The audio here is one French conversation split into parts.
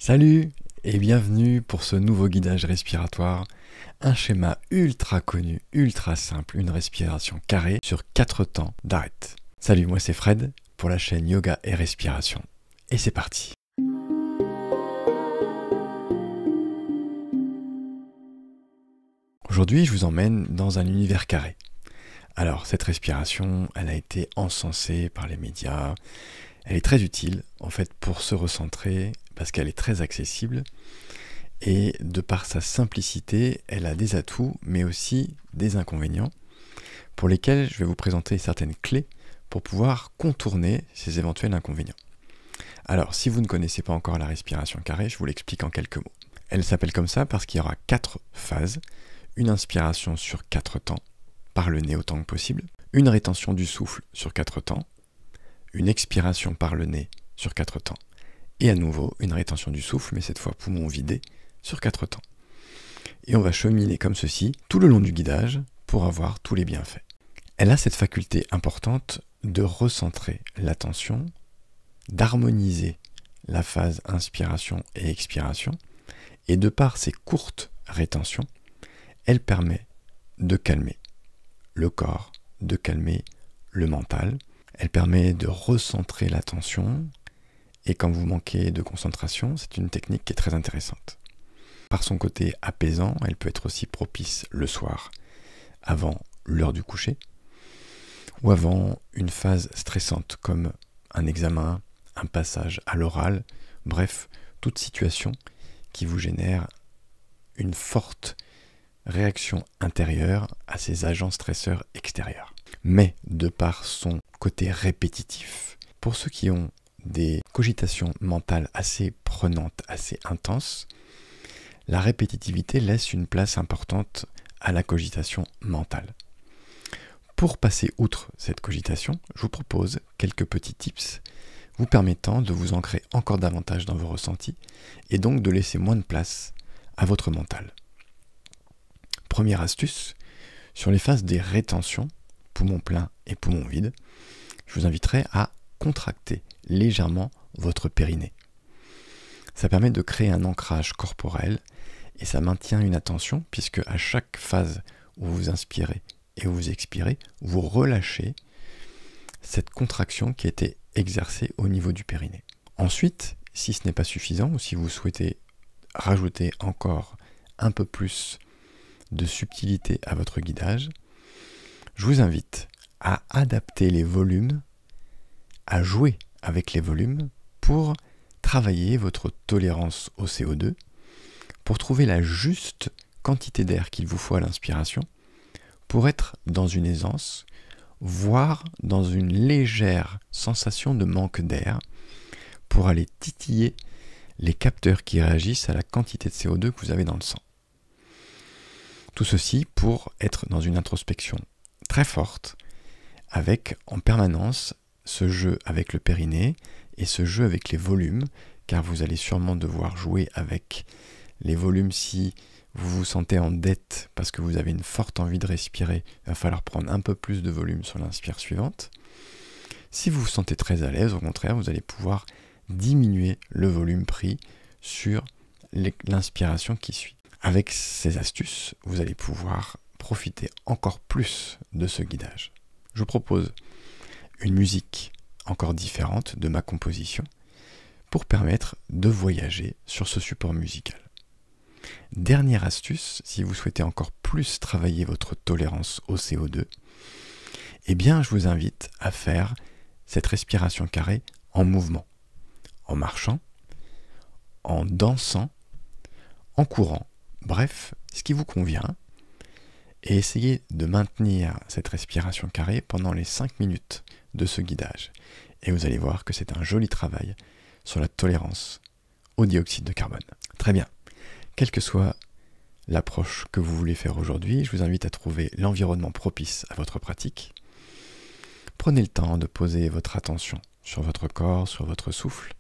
Salut et bienvenue pour ce nouveau guidage respiratoire, un schéma ultra connu, ultra simple, une respiration carrée sur 4 temps d'arrêt. Salut, moi c'est Fred pour la chaîne Yoga et Respiration. Et c'est parti. Aujourd'hui, je vous emmène dans un univers carré. Alors, cette respiration, elle a été encensée par les médias. Elle est très utile, en fait, pour se recentrer, parce qu'elle est très accessible. Et de par sa simplicité, elle a des atouts, mais aussi des inconvénients, pour lesquels je vais vous présenter certaines clés pour pouvoir contourner ces éventuels inconvénients. Alors, si vous ne connaissez pas encore la respiration carrée, je vous l'explique en quelques mots. Elle s'appelle comme ça parce qu'il y aura 4 phases, une inspiration sur 4 temps, par le nez autant que possible, une rétention du souffle sur 4 temps, une expiration par le nez sur 4 temps, et à nouveau une rétention du souffle, mais cette fois poumon vidé, sur 4 temps. Et on va cheminer comme ceci tout le long du guidage pour avoir tous les bienfaits. Elle a cette faculté importante de recentrer l'attention, d'harmoniser la phase inspiration et expiration, et de par ses courtes rétentions, elle permet de calmer le corps, de calmer le mental. Elle permet de recentrer l'attention, et quand vous manquez de concentration, c'est une technique qui est très intéressante. Par son côté apaisant, elle peut être aussi propice le soir, avant l'heure du coucher, ou avant une phase stressante comme un examen, un passage à l'oral, bref, toute situation qui vous génère une forte réaction intérieure à ces agents stresseurs extérieurs. Mais de par son côté répétitif, pour ceux qui ont des cogitations mentales assez prenantes, assez intenses, la répétitivité laisse une place importante à la cogitation mentale. Pour passer outre cette cogitation, je vous propose quelques petits tips vous permettant de vous ancrer encore davantage dans vos ressentis et donc de laisser moins de place à votre mental. Première astuce, sur les phases des rétentions, poumon plein et poumon vide, je vous inviterai à contracter légèrement votre périnée. Ça permet de créer un ancrage corporel et ça maintient une attention puisque à chaque phase où vous inspirez et où vous expirez, vous relâchez cette contraction qui a été exercée au niveau du périnée. Ensuite, si ce n'est pas suffisant ou si vous souhaitez rajouter encore un peu plus de subtilité à votre guidage, je vous invite à adapter les volumes, à jouer avec les volumes pour travailler votre tolérance au CO2, pour trouver la juste quantité d'air qu'il vous faut à l'inspiration, pour être dans une aisance, voire dans une légère sensation de manque d'air, pour aller titiller les capteurs qui réagissent à la quantité de CO2 que vous avez dans le sang. Tout ceci pour être dans une introspection très forte, avec en permanence ce jeu avec le périnée et ce jeu avec les volumes, car vous allez sûrement devoir jouer avec les volumes si vous vous sentez en dette parce que vous avez une forte envie de respirer, il va falloir prendre un peu plus de volume sur l'inspire suivante. Si vous vous sentez très à l'aise, au contraire, vous allez pouvoir diminuer le volume pris sur l'inspiration qui suit. Avec ces astuces, vous allez pouvoir profiter encore plus de ce guidage. Je vous propose une musique encore différente de ma composition pour permettre de voyager sur ce support musical. Dernière astuce, si vous souhaitez encore plus travailler votre tolérance au CO2, eh bien je vous invite à faire cette respiration carrée en mouvement, en marchant, en dansant, en courant, bref, ce qui vous convient, et essayez de maintenir cette respiration carrée pendant les 5 minutes de ce guidage. Et vous allez voir que c'est un joli travail sur la tolérance au dioxyde de carbone. Très bien. Quelle que soit l'approche que vous voulez faire aujourd'hui, je vous invite à trouver l'environnement propice à votre pratique. Prenez le temps de poser votre attention sur votre corps, sur votre souffle,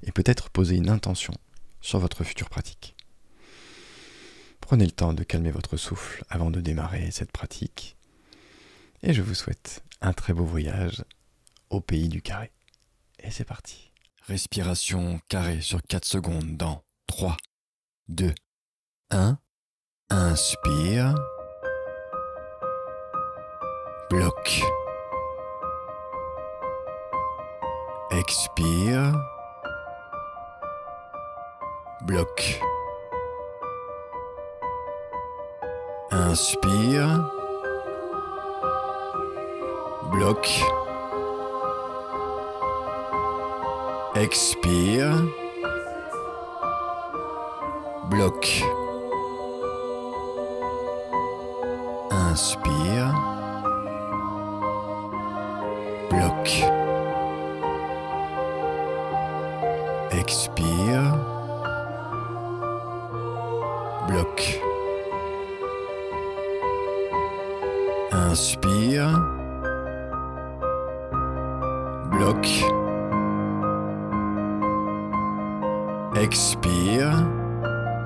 et peut-être poser une intention sur votre future pratique. Prenez le temps de calmer votre souffle avant de démarrer cette pratique, et je vous souhaite un très beau voyage au pays du carré. Et c'est parti. Respiration carrée sur 4 secondes dans 3, 2, 1. Inspire. Bloque. Expire. Bloque. Inspire. Bloque. Expire. Bloque. Inspire. Bloque. Expire. Bloque. Inspire. Bloque. Expire. Bloque.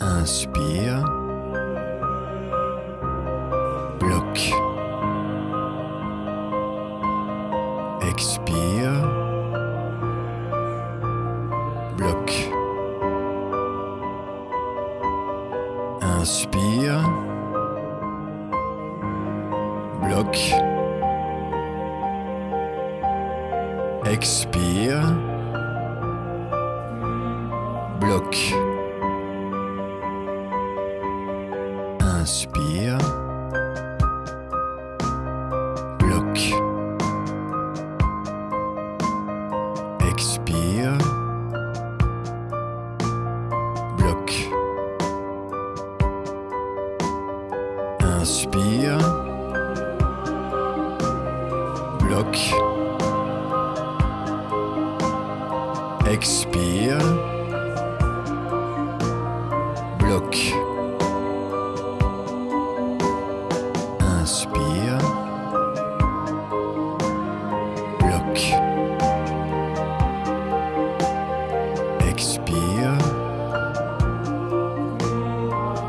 Inspire. Bloque. Expire. Bloque. Inspire. Bloque. Expire. Bloque. Inspire. Bloque. Expire. Bloque. Inspire. Bloque. Expire. Bloque. Inspire. Bloque. Expire. Bloque. Inspire. Bloque. Expire. Bloque. Inspire. Bloque. Expire.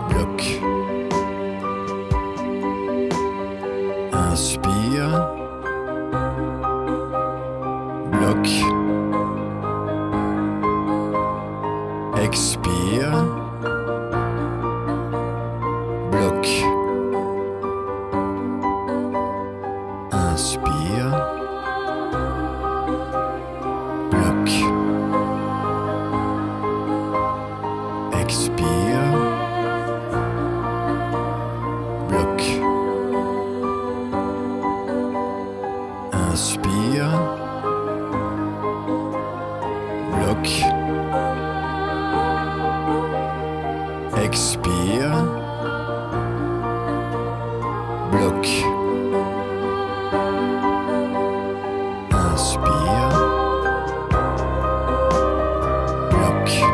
Bloque. Inspire. Bloque. Expire. Bloque. Inspire. Bloque. Expire. Bloque. Inspire. Bloque. Expire. Bloque. Inspire. Bloque.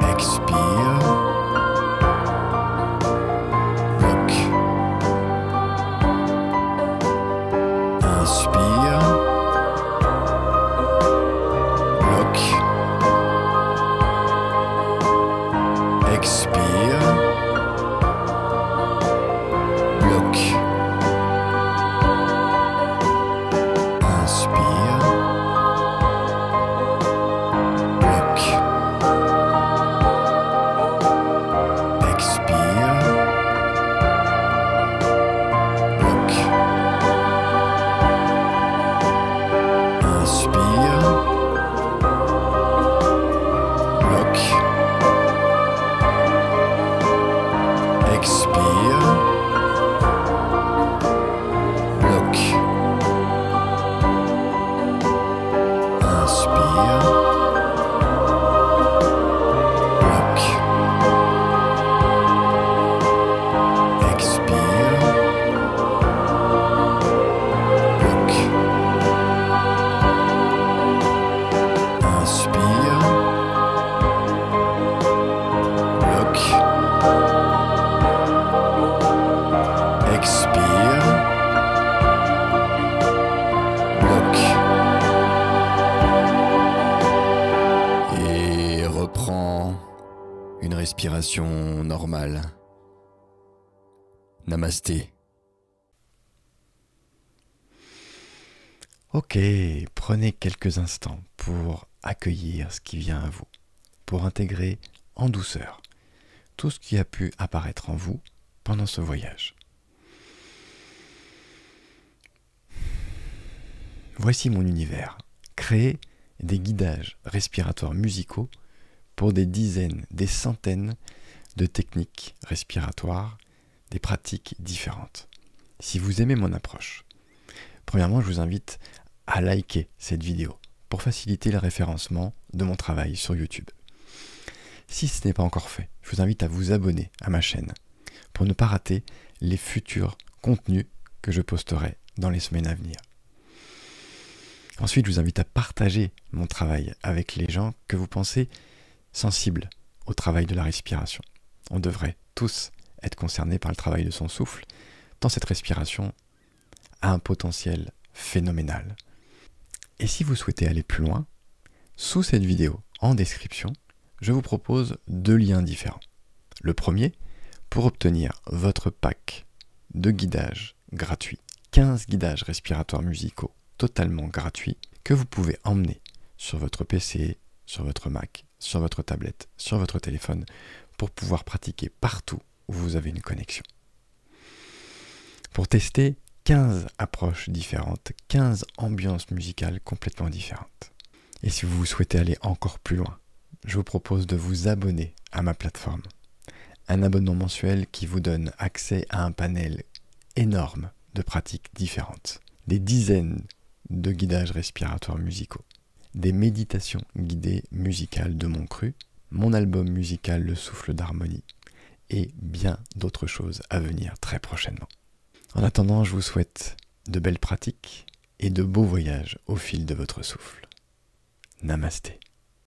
Expire. Bloque. Inspire. Bloque. Expire. Bloque. Inspire. Bloque. Expire. Bloque. Inspire. Bloque. Expire. Bloque. Et reprends une respiration normale. Namasté. Ok, prenez quelques instants pour accueillir ce qui vient à vous, pour intégrer en douceur tout ce qui a pu apparaître en vous pendant ce voyage. Voici mon univers. Créer des guidages respiratoires musicaux pour des dizaines, des centaines de techniques respiratoires, des pratiques différentes. Si vous aimez mon approche, premièrement, je vous invite à liker cette vidéo pour faciliter le référencement de mon travail sur YouTube. Si ce n'est pas encore fait, je vous invite à vous abonner à ma chaîne pour ne pas rater les futurs contenus que je posterai dans les semaines à venir. Ensuite, je vous invite à partager mon travail avec les gens que vous pensez sensibles au travail de la respiration. On devrait tous être concernés par le travail de son souffle, tant cette respiration a un potentiel phénoménal. Et si vous souhaitez aller plus loin, sous cette vidéo, en description, je vous propose 2 liens différents. Le premier, pour obtenir votre pack de guidage gratuit, 15 guidages respiratoires musicaux totalement gratuits, que vous pouvez emmener sur votre PC, sur votre Mac, sur votre tablette, sur votre téléphone, pour pouvoir pratiquer partout où vous avez une connexion. Pour tester 15 approches différentes, 15 ambiances musicales complètement différentes. Et si vous souhaitez aller encore plus loin, je vous propose de vous abonner à ma plateforme. Un abonnement mensuel qui vous donne accès à un panel énorme de pratiques différentes. Des dizaines de guidages respiratoires musicaux. Des méditations guidées musicales de mon cru, mon album musical Le Souffle d'Harmonie et bien d'autres choses à venir très prochainement. En attendant, je vous souhaite de belles pratiques et de beaux voyages au fil de votre souffle. Namasté.